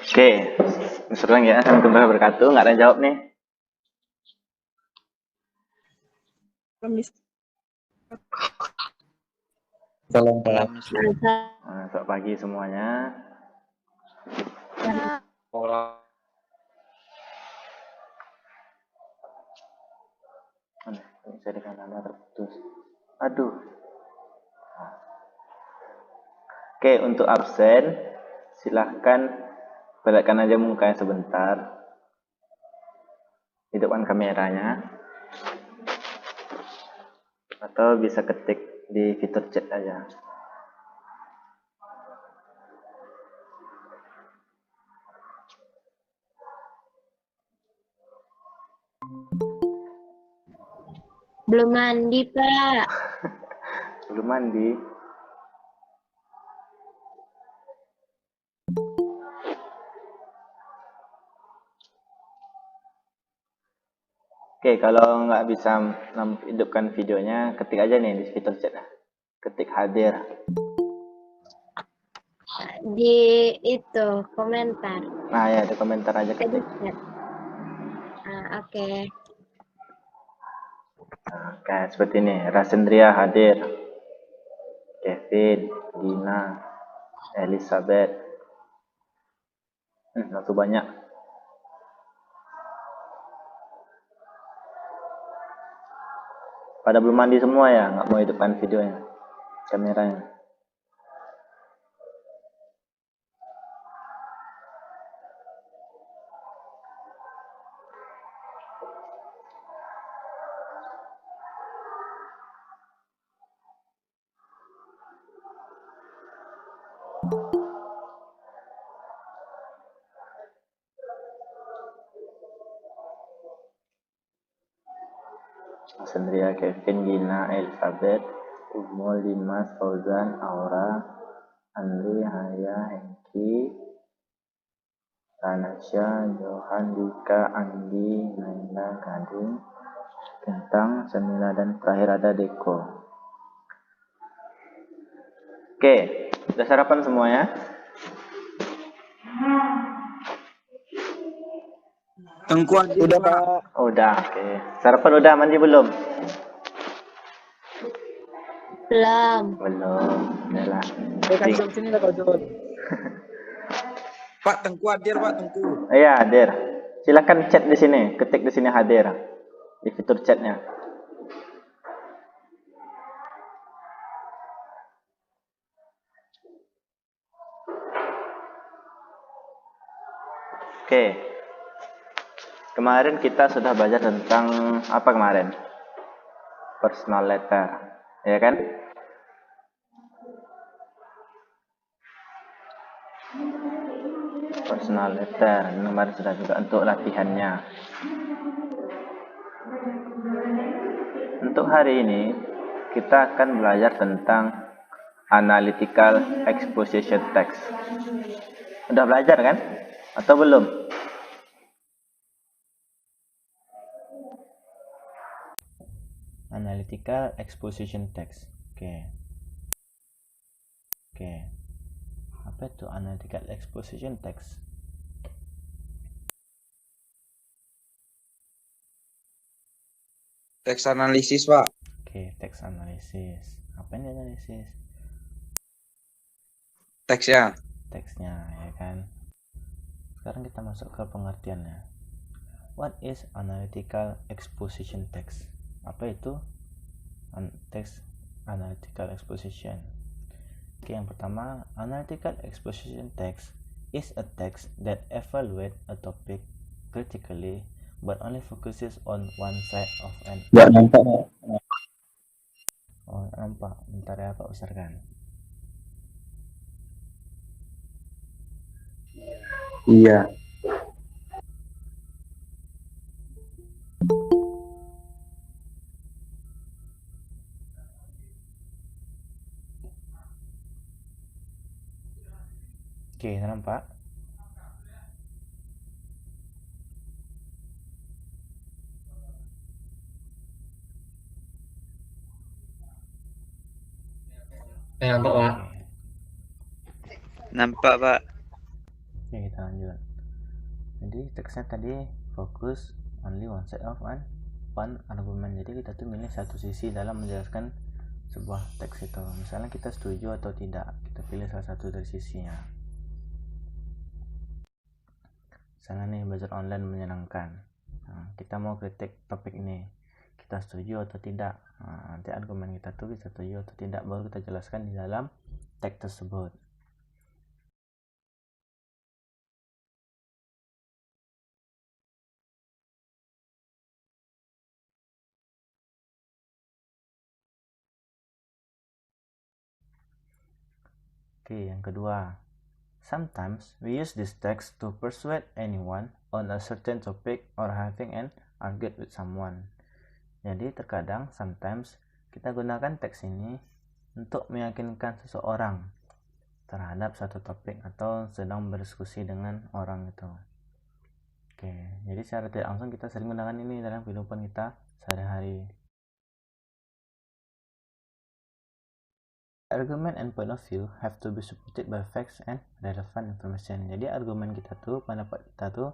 Oke, Assalamualaikum ya, warahmatullahi wabarakatuh. Nggak ada yang jawab nih. Salam. Selamat pagi semuanya. Saya dengan Anda terputus. Aduh. Oke, untuk absen, silahkan belokkan aja mukanya sebentar. Hidupkan kameranya. Atau bisa ketik di fitur chat aja. Belum mandi, Pak. Belum mandi. Oke, kalau nggak bisa hidupkan videonya, ketik aja nih di fitur chat. Ketik hadir. Di itu, komentar. Nah ya, di komentar aja ketik. Oke. Oke, seperti ini. Rasendria hadir. Kevin, Gina, Elizabeth. Langsung banyak. Pada belum mandi semua ya, nggak mau hidupkan videonya, kameranya. Sandria, Kevin, Gina, Elizabeth, Umul, Dimas, Fauzan, Aura, Andri, Haya, Hengki, Tanasya, Johan, Dika, Anggi, Naila, Gading, Kentang, Semila, dan terakhir ada Deko. Oke, udah sarapan semuanya? Tengku udah, Pak. Udah, oke. Sarapan udah, mandi belum? Belum. Belum, udah lah. Kak Jul, sini lah Kak Jul. Pak, Tengku hadir, Pak, Tengku. Iya, hadir. Silakan chat di sini, ketik di sini hadir di fitur chatnya. Oke. Kemarin kita sudah belajar tentang apa kemarin? Personal letter, ya kan? Personal letter, kemarin sudah juga untuk latihannya. Untuk hari ini kita akan belajar tentang analytical exposition text. Udah belajar kan? Atau belum? Analytical exposition text. Oke. Apa itu analytical exposition text? Teks analisis, Pak. Oke, teks analisis. Apa ini analisis? Teksnya. Teksnya, ya kan? Sekarang kita masuk ke pengertiannya. What is analytical exposition text? Apa itu text analytical exposition? Oke, yang pertama, analytical exposition text is a text that evaluates a topic critically but only focuses on one side of an. Nggak nampak, Pak. Oh, nampak. Bentar ya, Pak besarkan. Iya. Oke, nampak. Nampak, Pak. Oke. Nampak, Pak. Oke, kita lanjut. Jadi teksnya tadi fokus only one side of one argument. Jadi kita tuh milih satu sisi dalam menjelaskan sebuah teks itu. Misalnya kita setuju atau tidak, kita pilih salah satu dari sisinya. Misalnya nih, belajar online menyenangkan. Nah, kita mau kritik topik ini, kita setuju atau tidak. Nah, nanti argumen kita tuh bisa setuju atau tidak, baru kita jelaskan di dalam teks tersebut. Oke, yang kedua, sometimes we use this text to persuade anyone on a certain topic or having an argument with someone. Jadi terkadang, sometimes, kita gunakan teks ini untuk meyakinkan seseorang terhadap satu topik atau sedang berdiskusi dengan orang itu. Oke, jadi secara tidak langsung kita sering gunakan ini dalam kehidupan kita sehari-hari. Argument and point of view have to be supported by facts and relevant information. Jadi argumen kita tuh, pendapat kita tuh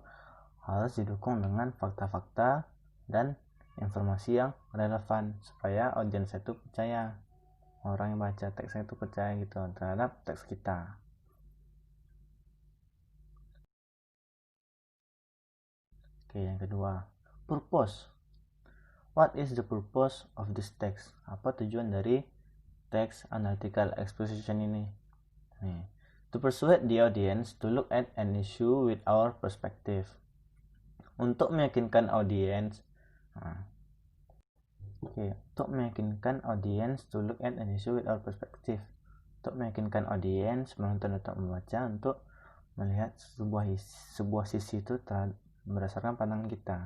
harus didukung dengan fakta-fakta dan informasi yang relevan supaya audiens itu percaya, orang yang baca teksnya itu percaya gitu terhadap teks kita. Oke, yang kedua, purpose. What is the purpose of this text? Apa tujuan dari teks analytical exposition ini? Nih, to persuade the audience to look at an issue with our perspective. Untuk meyakinkan audiens, untuk meyakinkan audiens to look at an issue with our perspective. Untuk meyakinkan audiens, menonton atau membaca untuk melihat sebuah sisi itu berdasarkan pandangan kita.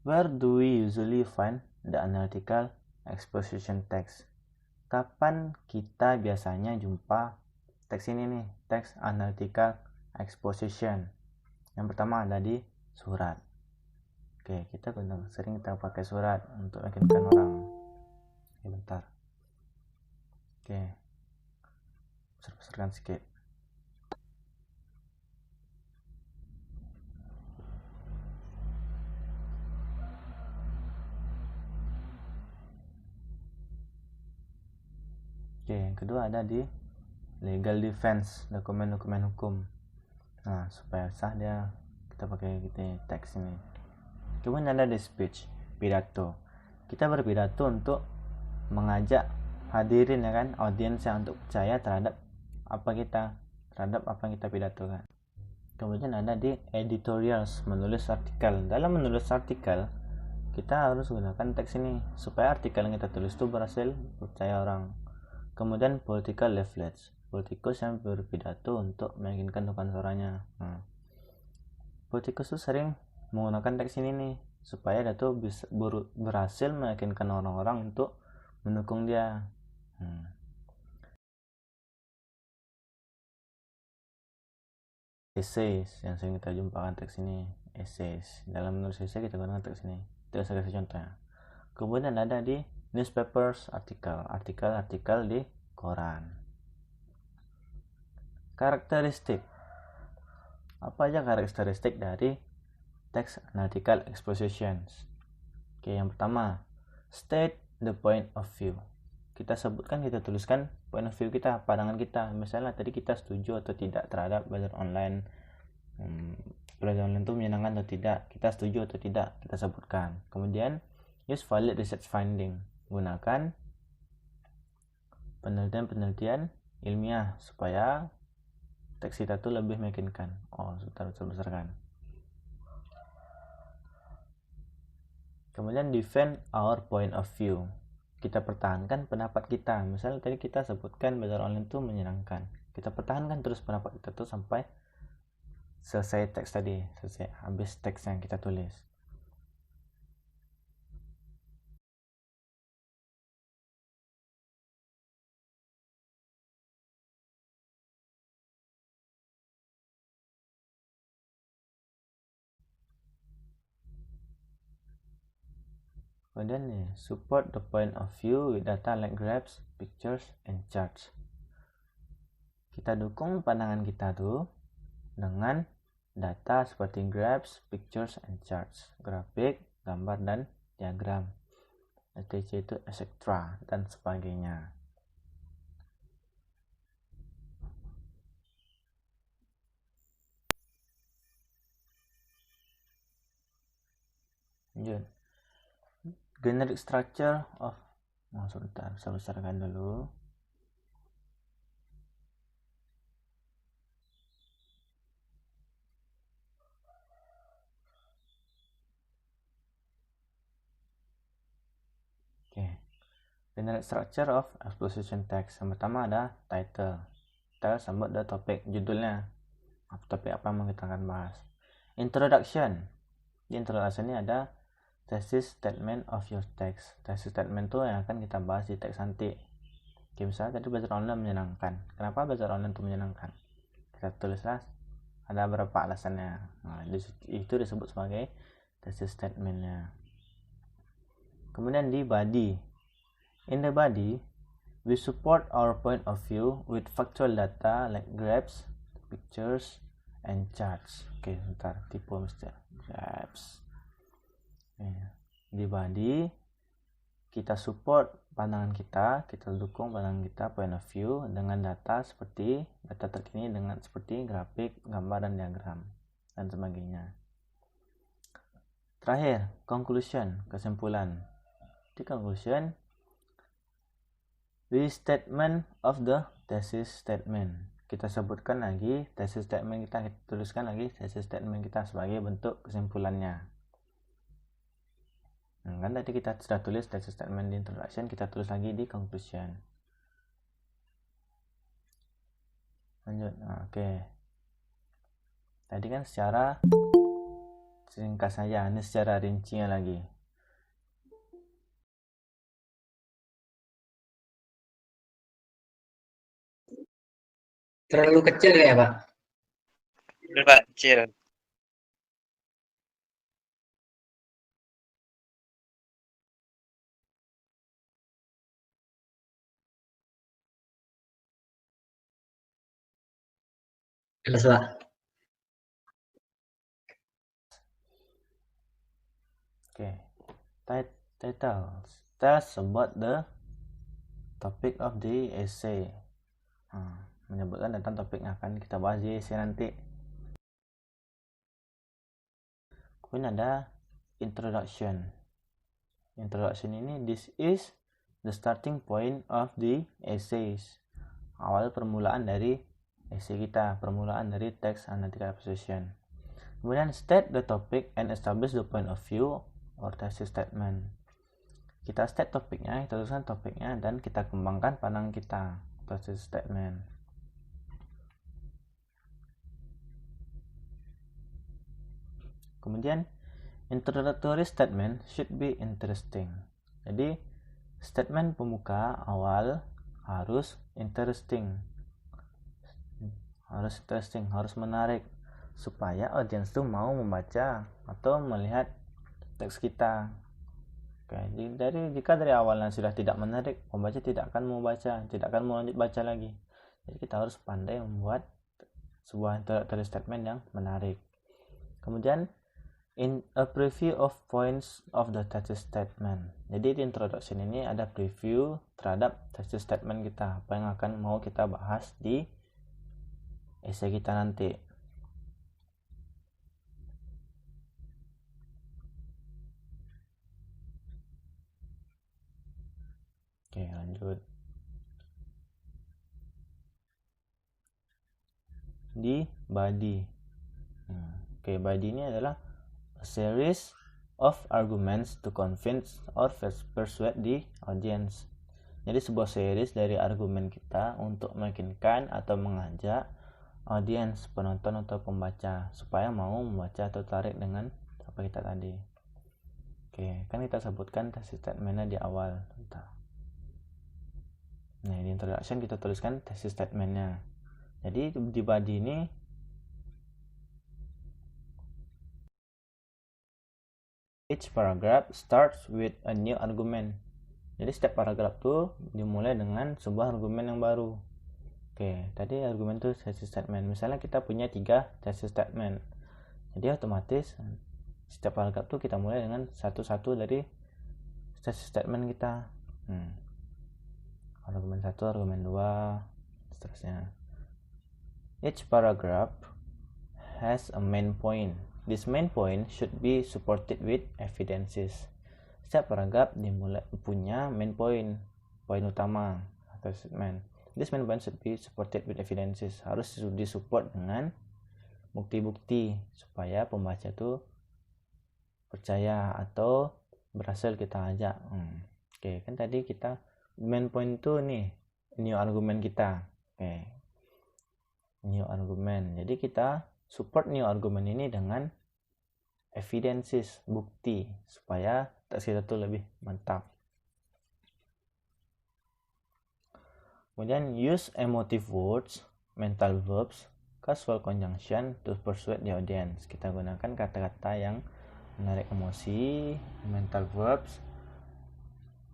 Where do we usually find the analytical exposition text? Kapan kita biasanya jumpa teks ini nih, teks analytical exposition? Yang pertama ada di surat. Oke, kita sering kita pakai surat untuk meyakinkan orang. Oke, bentar. Oke, besar-besarkan sedikit. Oke, yang kedua ada di legal defense, dokumen-dokumen hukum. Nah, supaya sah dia kita pakai teks ini. Kemudian ada di speech, pidato. Kita berpidato untuk mengajak hadirin ya kan, audiens yang untuk percaya terhadap apa yang kita pidatokan. Kemudian ada di editorials, menulis artikel. Dalam menulis artikel, kita harus gunakan teks ini supaya artikel yang kita tulis itu berhasil percaya orang. Kemudian political leaflets, politikus yang berpidato untuk meyakinkan dukungan suaranya. Politikus itu sering menggunakan teks ini nih supaya dia tuh bisa berhasil meyakinkan orang-orang untuk mendukung dia. Essays yang sering kita jumpakan teks ini, essays. Dalam menulis essay kita gunakan teks ini. Itu saya kasih contohnya. Kemudian ada di newspapers, artikel di koran. Karakteristik. Apa aja karakteristik dari text analytical expositions? Oke, yang pertama, state the point of view. Kita tuliskan point of view kita, pandangan kita. Misalnya tadi kita setuju atau tidak terhadap belajar online. Belajar online itu menyenangkan atau tidak, kita setuju atau tidak, kita sebutkan. Kemudian use valid research finding, gunakan penelitian ilmiah supaya teks kita tuh lebih meyakinkan. Besar-besarkan. Kemudian defend our point of view, kita pertahankan pendapat kita. Misalnya tadi kita sebutkan belajar online itu menyenangkan, kita pertahankan terus pendapat kita tuh sampai selesai teks tadi, selesai habis teks yang kita tulis. Kemudian nih, support the point of view with data like graphs, pictures, and charts. Kita dukung pandangan kita tuh dengan data seperti graphs, pictures, and charts. Grafik, gambar, dan diagram. etc. itu etc. dan sebagainya. Lanjut. Generic structure of sebentar, saya besarkan dulu. Generic structure of exposition text. Yang pertama ada title. Title sambut the topik, judulnya. Topik apa yang mau kita akan bahas. Introduction. Di introduction ini ada thesis statement of your text. Thesis statement itu yang akan kita bahas di teks nanti. Oke, misalnya tadi belajar online menyenangkan. Kenapa belajar online itu menyenangkan? Kita tulislah ada beberapa alasannya. Nah, itu disebut sebagai thesis statementnya. Kemudian di body. In the body, we support our point of view with factual data like graphs, pictures, and charts. Oke, bentar, tipe mesti graphs. Di body, kita support pandangan kita dukung pandangan kita, point of view, dengan data seperti data terkini dengan seperti grafik, gambar, dan diagram, dan sebagainya. Terakhir, conclusion, kesimpulan. Di conclusion, restatement of the thesis statement. Kita sebutkan lagi thesis statement kita tuliskan lagi thesis statement kita sebagai bentuk kesimpulannya. Nah, kan tadi kita sudah tulis thesis statement di introduction, kita tulis lagi di conclusion. Lanjut. Nah, oke. Tadi kan secara singkat saja, ini secara rincinya lagi. Terlalu kecil ya, Pak? Pak, kecil. Jelas, Pak. Oke. Title tells about the topic of the essay. Menyebutkan tentang topik yang akan kita bahas di essay nanti. Kemudian ada introduction. Introduction ini, this is the starting point of the essays. Awal permulaan dari essay kita, permulaan dari text analytical exposition. Kemudian state the topic and establish the point of view or thesis statement. Kita state topiknya, kita tuliskan topiknya, dan kita kembangkan pandangan kita, thesis statement. Kemudian introductory statement should be interesting. Jadi statement pembuka awal harus interesting. Harus menarik supaya audiens itu mau membaca atau melihat teks kita. Oke, jika dari awalnya sudah tidak menarik, pembaca tidak akan mau baca, tidak akan mau lanjut baca lagi. Jadi kita harus pandai membuat sebuah introductory statement yang menarik. Kemudian in a preview of points of the thesis statement. Jadi di introduction ini ada preview terhadap thesis statement kita, apa yang akan mau kita bahas di essay kita nanti. Oke, lanjut. Di body. Oke, body ini adalah a series of arguments to convince or persuade the audience. Jadi sebuah series dari argumen kita untuk meyakinkan atau mengajak audiens, penonton atau pembaca supaya mau membaca atau tertarik dengan apa kita tadi. Oke, kan kita sebutkan thesis statementnya di awal. Nah, di introduction kita tuliskan thesis statementnya. Jadi di body ini Each paragraph starts with a new argument. Jadi setiap paragraf tuh dimulai dengan sebuah argumen yang baru. Oke, tadi argumen tuh thesis statement. Misalnya kita punya 3 thesis statement. Jadi otomatis setiap paragraf tuh kita mulai dengan satu-satu dari thesis statement kita. Argumen 1, argumen 2, seterusnya. Each paragraph has a main point. This main point should be supported with evidences. Setiap paragraf dimulai punya main point, poin utama atau statement. This main point should be supported with evidences. Harus disupport dengan bukti-bukti supaya pembaca itu percaya atau berhasil kita ajak. Oke, kan tadi kita main point itu nih new argument kita. Oke, new argument. Jadi kita support new argument ini dengan evidences, bukti, supaya teks kita tuh lebih mantap. Kemudian use emotive words, mental verbs, causal conjunction to persuade the audience. Kita gunakan kata-kata yang menarik emosi, mental verbs,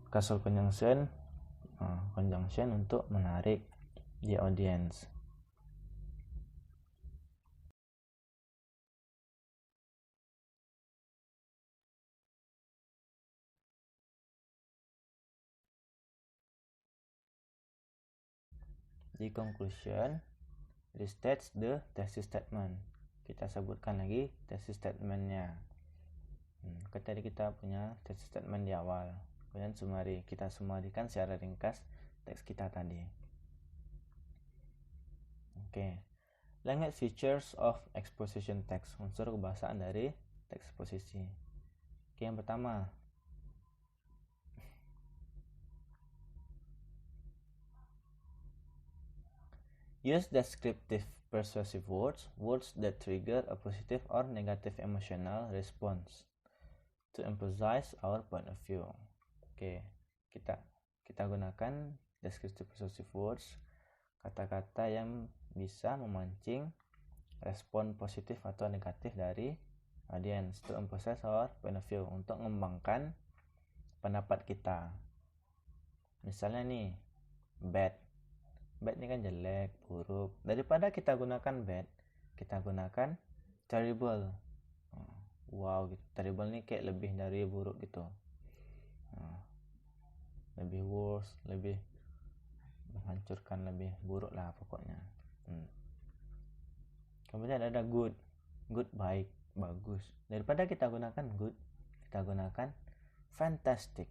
causal conjunction untuk menarik the audience. Di conclusion, restates the thesis statement. Kita sebutkan lagi thesis statementnya. Tadi kita punya thesis statement di awal. Kemudian summary, kita sumarikan secara ringkas teks kita tadi. Oke. Language features of exposition text, unsur kebahasaan dari teks eksposisi. Oke, yang pertama, use descriptive persuasive words, words that trigger a positive or negative emotional response to emphasize our point of view. Oke, kita gunakan descriptive persuasive words, kata-kata yang bisa memancing respon positif atau negatif dari audience to emphasize our point of view, untuk mengembangkan pendapat kita. Misalnya nih, bad ini kan jelek, buruk. Daripada kita gunakan bad, kita gunakan terrible. Wow, gitu. Terrible nih kayak lebih dari buruk gitu. Lebih worse, lebih menghancurkan, lebih buruk lah pokoknya. Kemudian ada good baik, bagus. Daripada kita gunakan good, kita gunakan fantastic,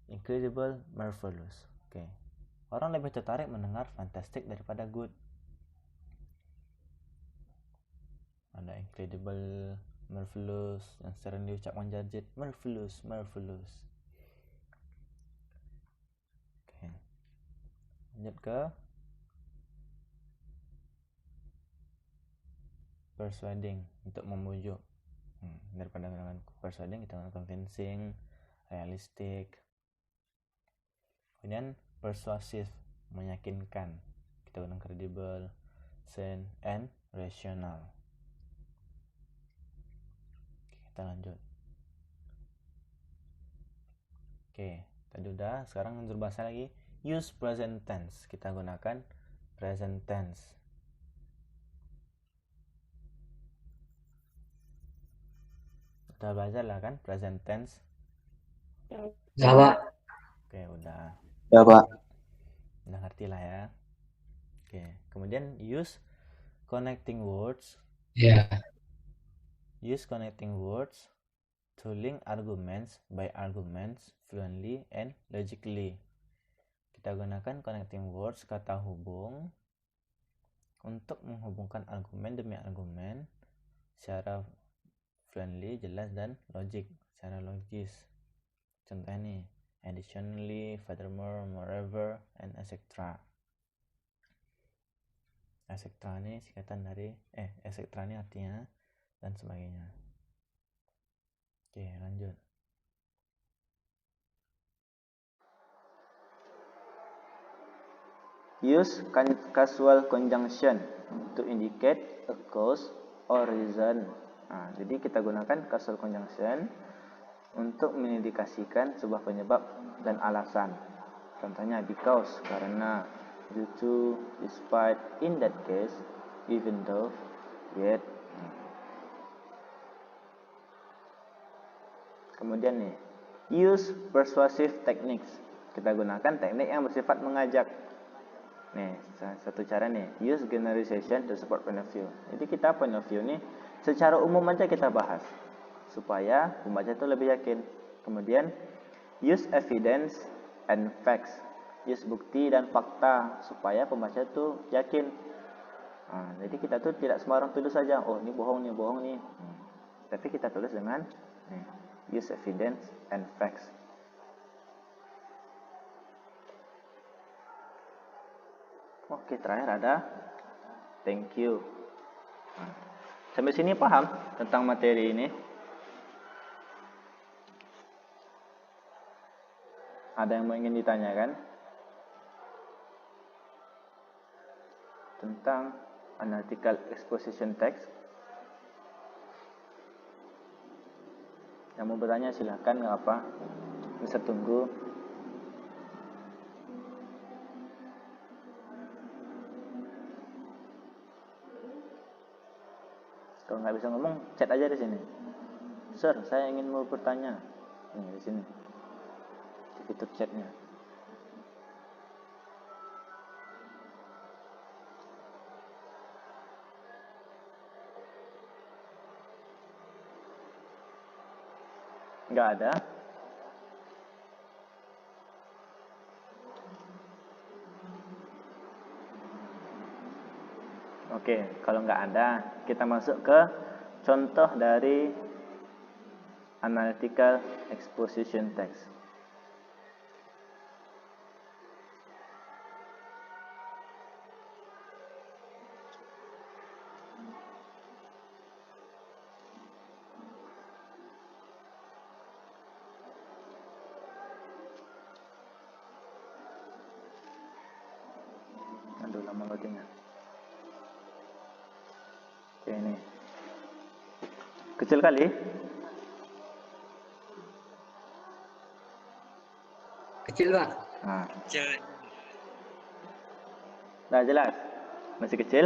incredible, marvelous. Oke. Orang lebih tertarik mendengar fantastic daripada good. Ada incredible, marvelous, yang sering diucapkan Jarjit, marvelous. Oke. Lanjut ke persuading, untuk membujuk. Daripada menggunakan persuading, kita gunakan convincing, realistic. Kemudian persuasive, meyakinkan, kita gunakan credible, sane, and rational. Kita lanjut. Oke, tadi udah. Sekarang unsur bahasa lagi. Use present tense, kita gunakan present tense. Udah belajar lah kan present tense? Ya, Pak. Oke, udah. Ya, Pak. Udah ngerti lah ya. Oke, kemudian use connecting words. Ya. Use connecting words to link arguments by arguments fluently and logically. Kita gunakan connecting words, kata hubung, untuk menghubungkan argumen demi argumen secara fluently, jelas, dan logik, secara logis. Contohnya nih, additionally, furthermore, moreover, and etc. Etc ini singkatan dari etc ini artinya dan sebagainya. Oke, lanjut. Use causal conjunction to indicate a cause or reason Nah, jadi kita gunakan causal conjunction untuk mengindikasikan sebuah penyebab dan alasan. Contohnya because, karena, due to, despite, in that case, even though, yet. Kemudian nih, use persuasive techniques. Kita gunakan teknik yang bersifat mengajak. Nih, satu cara nih, use generalization to support point of view. Jadi kita point of view nih secara umum aja kita bahas supaya pembaca itu lebih yakin. Kemudian use evidence and facts. Use bukti dan fakta supaya pembaca itu yakin. Nah, jadi kita tuh tidak sembarang tulis saja, oh ini bohong nih. Tapi kita tulis dengan nih, use evidence and facts. Oke, terakhir ada thank you. Nah, sampai sini paham tentang materi ini? Ada yang ingin ditanyakan tentang analytical exposition text? Yang mau bertanya silahkan, nggak apa, bisa tunggu. Kalau nggak bisa ngomong, chat aja di sini. Sir, saya ingin mau bertanya. Ini di sini. Di fitur chatnya. Nggak ada. Oke, kalau nggak ada, kita masuk ke contoh dari analytical exposition text. Aduh, lama loadingnya. Oke, ini kecil kali. Kecil, Pak. Nah, Kecil. udah jelas? Masih kecil?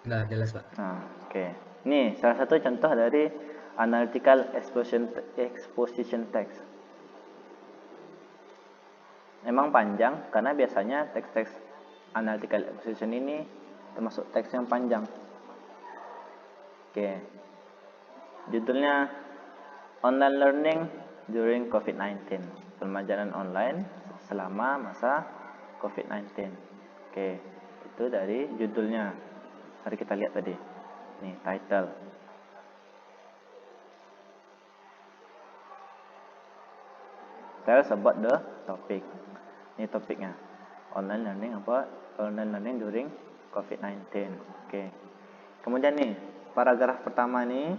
Nggak jelas, Pak. Nah, oke. Ini salah satu contoh dari analytical exposition text. Memang panjang karena biasanya teks-teks analytical exposition ini termasuk teks yang panjang. Oke. Judulnya Online Learning During COVID-19. Pembelajaran online selama masa COVID-19. Oke, itu dari judulnya. Mari kita lihat tadi. Nih, title. Tells about the topic. Ini topiknya. Online learning apa? Online learning during COVID-19. Oke. Kemudian nih, paragraf pertama nih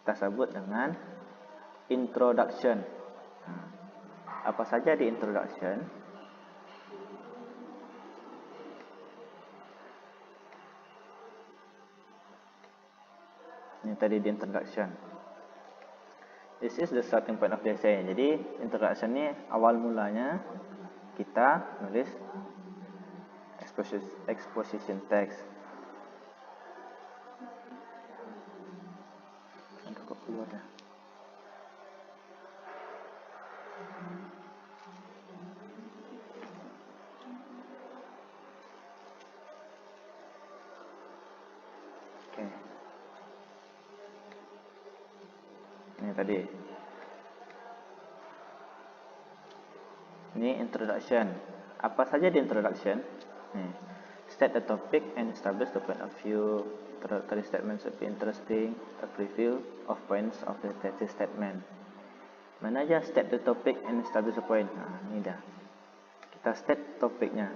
kita sebut dengan introduction. Nah, apa saja di introduction? Ini tadi di introduction. This is the starting point of the essay. Jadi introduction ini awal mulanya kita nulis exposition text. Kok keluar ya? Oke. Ini tadi. Ini introduction. Apa saja di introduction? Nih, state the topic and establish the point of view. Introductory statement should be interesting. A preview of points of the thesis statement. Mana aja state the topic and establish the point. Nah, ini dah. Kita state topiknya.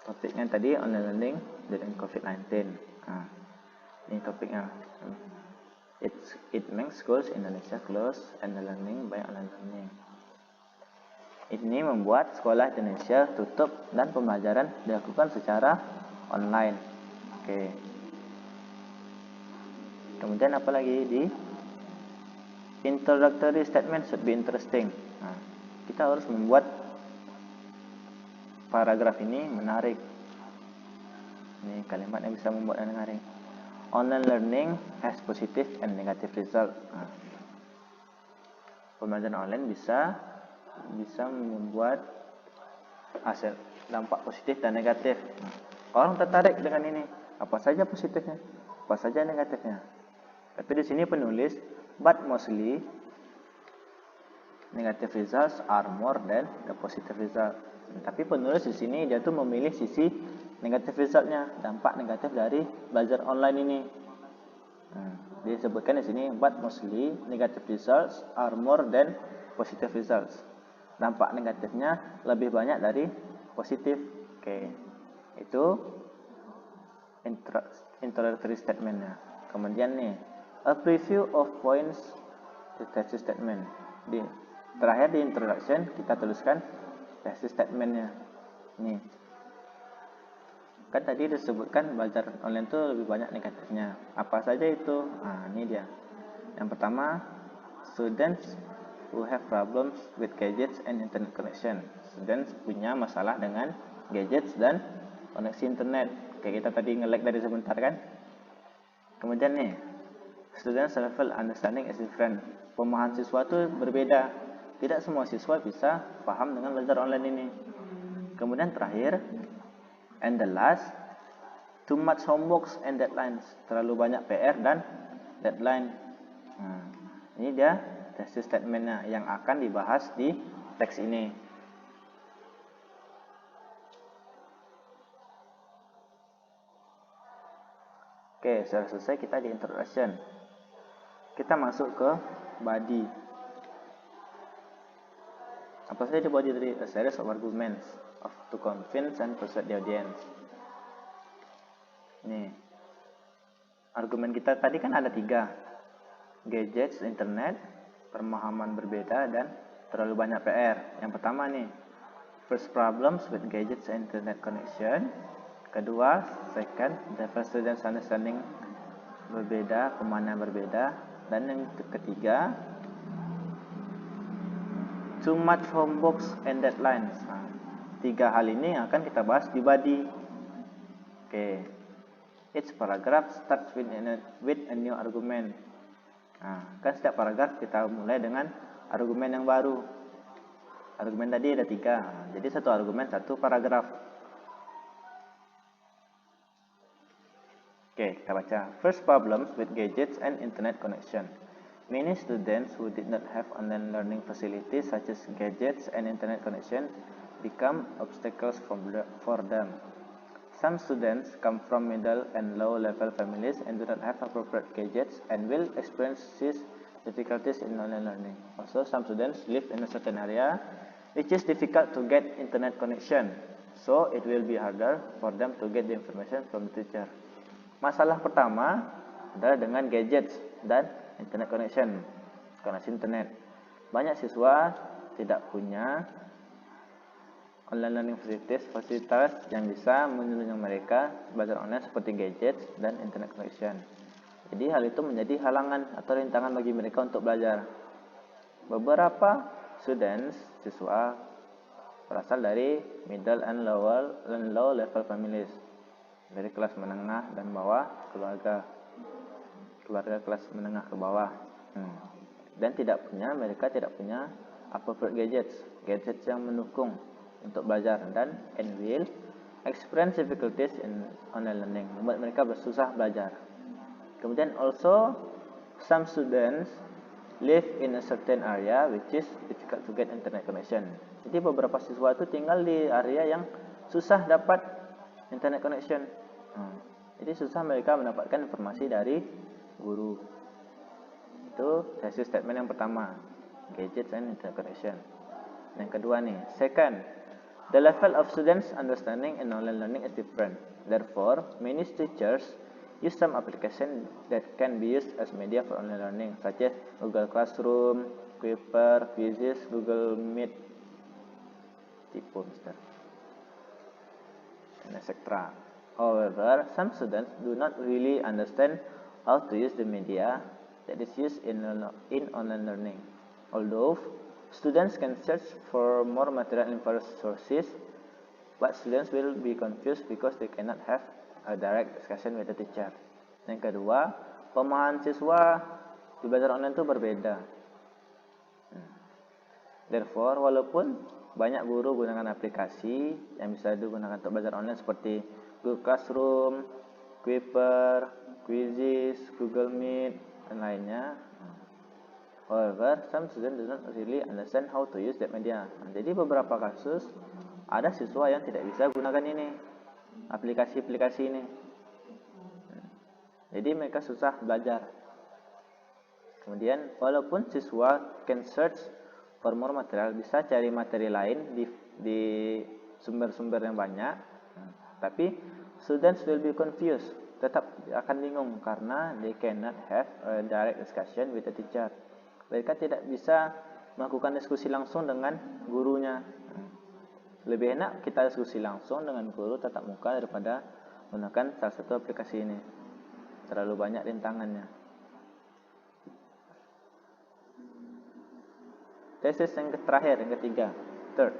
Topiknya tadi online learning during COVID-19. Nah, ini topiknya. It makes schools Indonesia close and the learning by online learning. Ini membuat sekolah Indonesia tutup dan pembelajaran dilakukan secara online. Oke. Kemudian apa lagi di introductory statement should be interesting. Nah, kita harus membuat paragraf ini menarik. Ini kalimat yang bisa membuat menarik. Online learning has positive and negative result. Nah, pembelajaran online bisa membuat hasil dampak positif dan negatif. Nah, orang tertarik dengan ini. Apa saja positifnya? Apa saja negatifnya? Tapi di sini penulis, but mostly negative results are more than the positive result. Tapi penulis di sini dia tuh memilih sisi negatif resultnya, dampak negatif dari belajar online ini. Dia sebutkan di sini, but mostly negative results are more than positive results. Dampak negatifnya lebih banyak dari positif. Oke, itu introductory statementnya. Kemudian nih, a preview of points the thesis statement. Terakhir di introduction kita tuliskan thesis statementnya. Nih, kan tadi disebutkan belajar online itu lebih banyak negatifnya. Apa saja itu? Nah, ini dia. Yang pertama, students who have problems with gadgets and internet connection. Students punya masalah dengan gadgets dan koneksi internet. Kayak kita tadi nge-lag tadi sebentar kan. Kemudian nih, students level understanding is different. Pemahaman siswa itu berbeda. Tidak semua siswa bisa paham dengan belajar online ini. Kemudian terakhir, and the last, too much homeworks and deadlines. Terlalu banyak PR dan deadline. Nah, ini dia thesis statementnya yang akan dibahas di teks ini. Oke, sudah selesai kita di introduction. Kita masuk ke body. Apa saja di body dari a series of arguments to convince and persuade the audience. Nih, argumen kita tadi kan ada 3. Gadgets, internet, pemahaman berbeda, dan terlalu banyak PR. Yang pertama nih, first problems with gadgets and internet connection. Kedua, second, the first students understanding berbeda, pemahaman berbeda. Dan yang ketiga, too much homeworks and deadlines. Nah, 3 hal ini akan kita bahas di body. Oke, each paragraph starts with a new argument. Nah, kan setiap paragraf kita mulai dengan argumen yang baru. Argumen tadi ada 3, jadi satu argumen satu paragraf. Oke, kita baca. First problems with gadgets and internet connection. Many students who did not have online learning facilities such as gadgets and internet connection become obstacles for them. Some students come from middle and low level families and do not have appropriate gadgets and will experience difficulties in online learning. Also, some students live in a certain area which is difficult to get internet connection, so it will be harder for them to get the information from the teacher. Masalah pertama adalah dengan gadgets dan internet connection, koneksi internet. Banyak siswa tidak punya online learning fasilitas yang bisa menunjang mereka belajar online seperti gadgets dan internet connection. Jadi hal itu menjadi halangan atau rintangan bagi mereka untuk belajar. Beberapa siswa berasal dari middle and low level families, dari kelas menengah dan bawah, keluarga kelas menengah ke bawah. Dan mereka tidak punya appropriate gadgets yang mendukung untuk belajar, dan will experience difficulties in online learning, membuat mereka bersusah belajar. Kemudian also some students live in a certain area which is difficult to get internet connection. Jadi beberapa siswa itu tinggal di area yang susah dapat internet connection. Jadi susah mereka mendapatkan informasi dari guru. Itu thesis statement yang pertama, gadgets and internet connection. Yang kedua nih, second, the level of students understanding in online learning is different. Therefore, many teachers use some application that can be used as media for online learning, such as Google Classroom, Kuiper, Quizzes, Google Meet. Tipu, Mister. And etc. However, some students do not really understand how to use the media that is used in online learning. Although students can search for more material in various sources, but students will be confused because they cannot have a direct discussion with the teacher. Yang kedua, pemahaman siswa di belajar online itu berbeda. Therefore, walaupun banyak guru gunakan aplikasi yang bisa digunakan untuk belajar online seperti Google Classroom, Kuiper, Quizzes, Google Meet, dan lainnya. However, some students do not really understand how to use that media. Jadi beberapa kasus ada siswa yang tidak bisa gunakan ini, aplikasi-aplikasi ini. Jadi mereka susah belajar. Kemudian, walaupun siswa can search for more material, bisa cari materi lain di sumber-sumber yang banyak, tapi students will be confused, tetap akan bingung karena they cannot have a direct discussion with the teacher. Mereka tidak bisa melakukan diskusi langsung dengan gurunya. Lebih enak kita diskusi langsung dengan guru tatap muka daripada menggunakan salah satu aplikasi ini. Terlalu banyak rintangannya. Tesis yang terakhir, yang ketiga, third,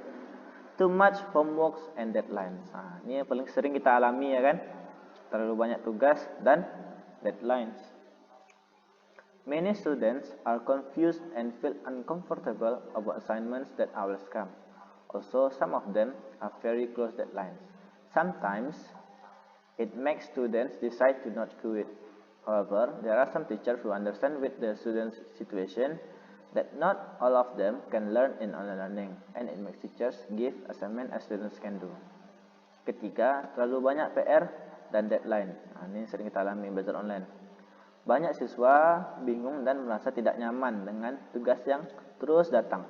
too much homeworks and deadlines. Ini yang paling sering kita alami, ya kan? Terlalu banyak tugas dan deadlines. Many students are confused and feel uncomfortable about assignments that always come. Also, some of them have very close deadlines. Sometimes, it makes students decide to not do it. However, there are some teachers who understand with the students' situation that not all of them can learn in online learning, and it makes teachers give assignment as students can do. Ketiga, terlalu banyak PR dan deadline. Ini sering kita alami belajar online. Banyak siswa bingung dan merasa tidak nyaman dengan tugas yang terus datang.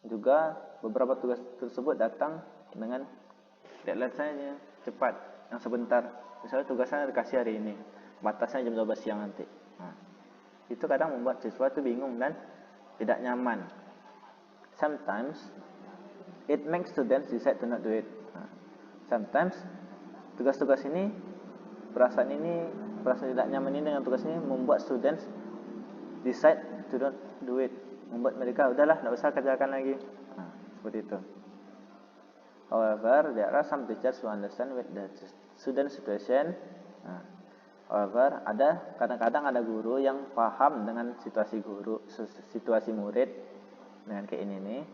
Juga beberapa tugas tersebut datang dengan deadline saya cepat, yang sebentar. Misalnya tugasnya dikasih hari ini, batasnya jam 12 siang nanti. Itu kadang membuat siswa itu bingung dan tidak nyaman. Sometimes it makes students decide to not do it. Sometimes tugas-tugas ini, perasaan tidak nyaman ini dengan tugas ini membuat students decide to not do it. Membuat mereka udahlah, tidak usah kerjakan lagi. Seperti itu. However, there are some teachers who understand with the student situation. However, kadang-kadang ada guru yang paham dengan situasi murid dengan kayak ini,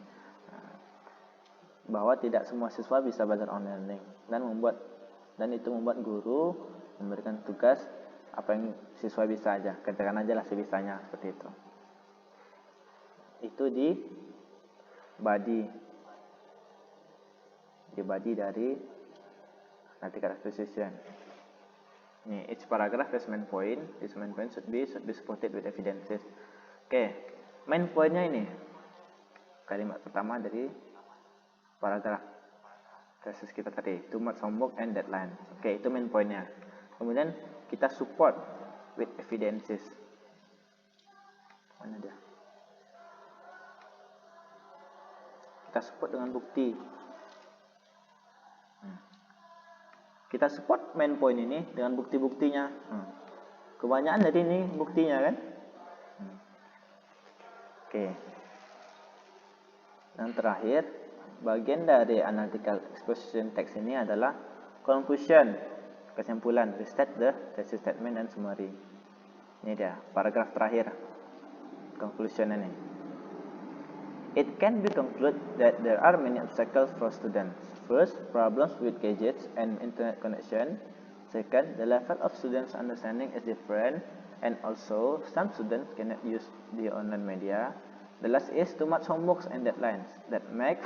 bahwa tidak semua siswa bisa belajar online dan itu membuat guru memberikan tugas apa yang siswa bisa aja, kerjakan aja lah sebisanya, seperti itu. Itu di body dari analytical exposition. Each paragraph has main point. This main point should be supported with evidences. Main pointnya ini kalimat pertama dari paragraf tesis kita tadi, too much homework and deadline. Itu main pointnya. Kemudian kita support with evidences. Mana dia? Kita support dengan bukti. Kita support main point ini dengan bukti-buktinya. Kebanyakan dari ini buktinya, kan? Yang terakhir, bagian dari analytical exposition text ini adalah conclusion, kesimpulan, restate the thesis statement and summary. Ini dia, paragraf terakhir, conclusion ini. It can be concluded that there are many obstacles for students. First, problems with gadgets and internet connection. Second, the level of students' understanding is different, and also some students cannot use the online media. The last is too much homeworks and deadlines that make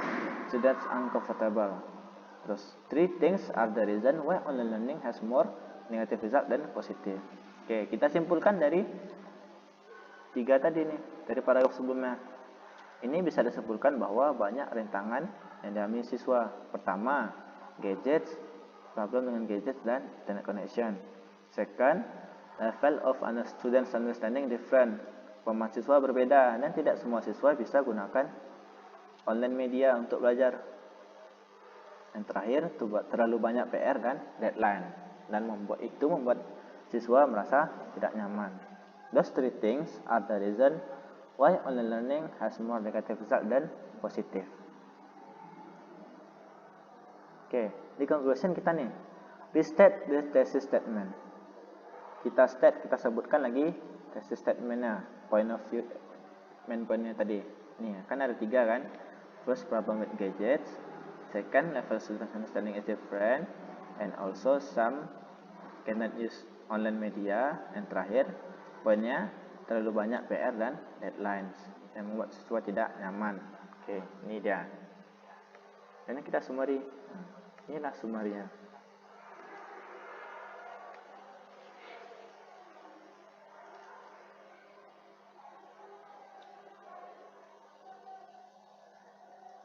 students uncomfortable. Those three things are the reason why online learning has more negative result than positive. Kita simpulkan dari tiga tadi nih, dari paragraf sebelumnya. Ini bisa disimpulkan bahwa banyak rintangan yang dialami siswa. Pertama, gadgets, problem dengan gadgets dan internet connection. Second, level of students understanding different. Pemahaman siswa berbeda dan tidak semua siswa bisa gunakan online media untuk belajar. Yang terakhir, terlalu banyak PR dan deadline. Dan membuat siswa merasa tidak nyaman. Those three things are the reason why online learning has more negative result than positive. Oke, di conclusion kita nih, restate the thesis statement. Kita sebutkan lagi thesis statementnya, point of view, main pointnya tadi. Nih, kan ada 3 kan. First, problem with gadgets. Second, level student understanding is different. And also some cannot use online media. Yang terakhir, poinnya terlalu banyak PR dan deadlines yang membuat siswa tidak nyaman. Oke, ini dia. Ini kita summary. Inilah summary-nya.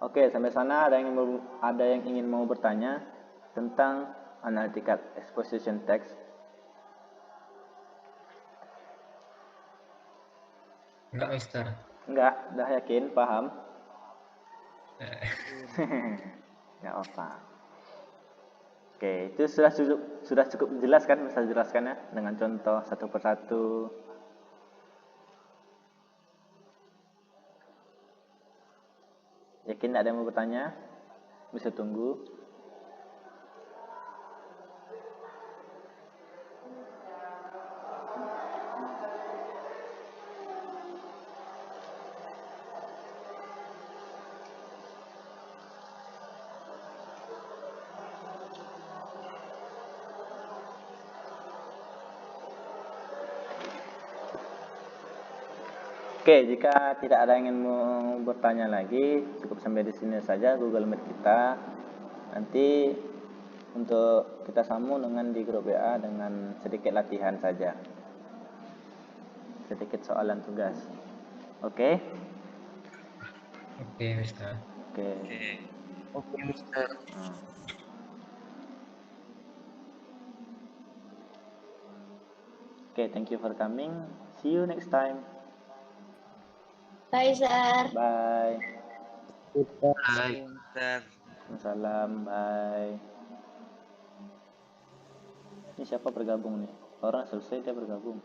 Oke, sampai sana ada yang ingin mau bertanya tentang analytical exposition text? Enggak, Mister. Enggak, udah yakin, paham? Enggak apa. Oke, itu sudah cukup jelas kan, bisa jelaskannya dengan contoh satu persatu. Yakin ada yang mau bertanya? Bisa tunggu. Oke, jika tidak ada yang ingin mau bertanya lagi, cukup sampai di sini saja Google Meet kita. Nanti untuk kita sambung dengan di grup WA dengan sedikit latihan saja. Sedikit soalan tugas. Oke? Oke, Mister. Oke. Oke, Mister. Oke, thank you for coming. See you next time. Bye, Sir. Bye. Hai, Mister. Salam, bye. Ini siapa bergabung nih? Orang selesai dia bergabung.